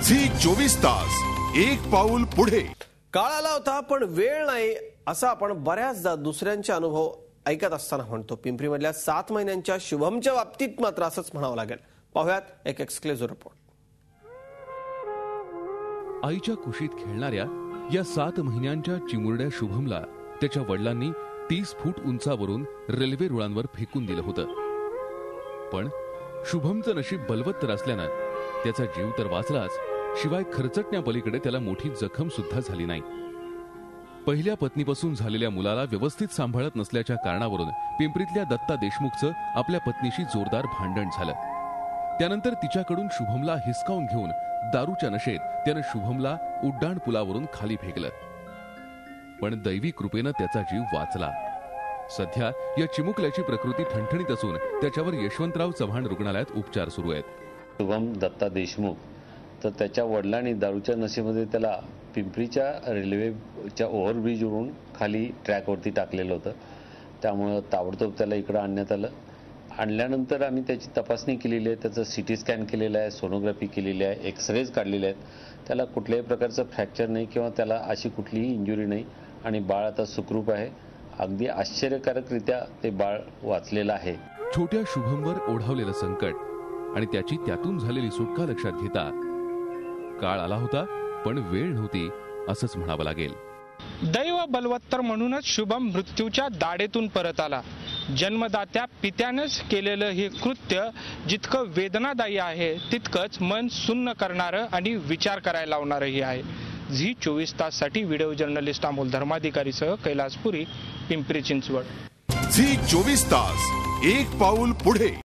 Zee 24 तास एक पाऊल पुढे। काळ आला होता पण वेळ नाही असं आपण बऱ्याचदा दुसऱ्यांचे अनुभव ऐकत असताना म्हणतो। पिंपरीमधल्या 7 महिन्यांच्या शुभमच्या बाबतीत मात्र असंच म्हणावं लागेल। पाहूयात एक एक्सक्लुझिव्ह रिपोर्ट। आईच्या कुशीत खेळणाऱ्या या 7 महिन्यांच्या चिमुरड्या शुभमला त्याच्या वडिलांनी 30 फूट उंचावरून रेल्वे रुळांवर फेकून दिलं होतं। पण शुभमचं नशीब बलवत्तर असल्यानं त्याचा जीव तर वाचलाच, शिवाय खरचटण्यापलीकडे त्याला मोठी जखम सुद्धा झाली नाही। पहिल्या पत्नीपासून झालेल्या मुलाला व्यवस्थित सांभाळत नसल्याच्या कारणावरून पिंपरीतल्या दत्ता देशमुखचं आपल्या पत्नीशी जोरदार भांडण झालं। त्यानंतर तिच्याकडून शुभमला हिसकावून घेऊन दारूच्या नशेत त्यानं शुभमला उड्डाण पुलावरून खाली फेकलं। पण दैवी कृपेनं त्याचा जीव वाचला। सध्या या चिमुकल्याची प्रकृती ठणठणीत असून त्याच्यावर यशवंतराव चव्हाण रुग्णालयात उपचार सुरू आहेत। शुभम दत्ता देशमुख तर त्याच्या वडिलांनी दारूच्या नशेमध्ये त्याला पिंपरीच्या रेल्वेच्या ओव्हरब्रिजवरून खाली ट्रॅकवरती टाकलेलं होतं। त्यामुळे ताबडतोब त्याला इकडं आणण्यात आलं। आणल्यानंतर आम्ही त्याची तपासणी केलेली आहे, त्याचं CT स्कॅन केलेलं आहे, सोनोग्राफी केलेली आहे, एक्सरेज काढलेले आहेत। त्याला कुठल्याही प्रकारचं फ्रॅक्चर नाही किंवा त्याला अशी कुठलीही इंजुरी नाही आणि बाळ आता सुखरूप आहे। अगदी आश्चर्यकारकरित्या ते बाळ वाचलेलं आहे। छोट्या शुभमवर ओढावलेलं संकट आणि त्याची त्यातून झालेली सुटका लक्षात घेता काळ आला होता पण वेळ नव्हती असंच म्हणावं लागेल। दैव बलवत्तर म्हणूनच शुभम मृत्यूच्या दाढेतून परत आला। जन्मदात्या पित्यानेच केलेलं हे कृत्य जितकं वेदनादायी आहे तितकंच मन सुन्न करणारं आणि विचार करायला लावणारंही आहे। झी 24 ताससाठी व्हिडिओ जर्नलिस्ट अमोल धर्माधिकारीसह कैलासपुरी, पिंपरी चिंचवड। झी 24 तास एक पाऊल पुढे।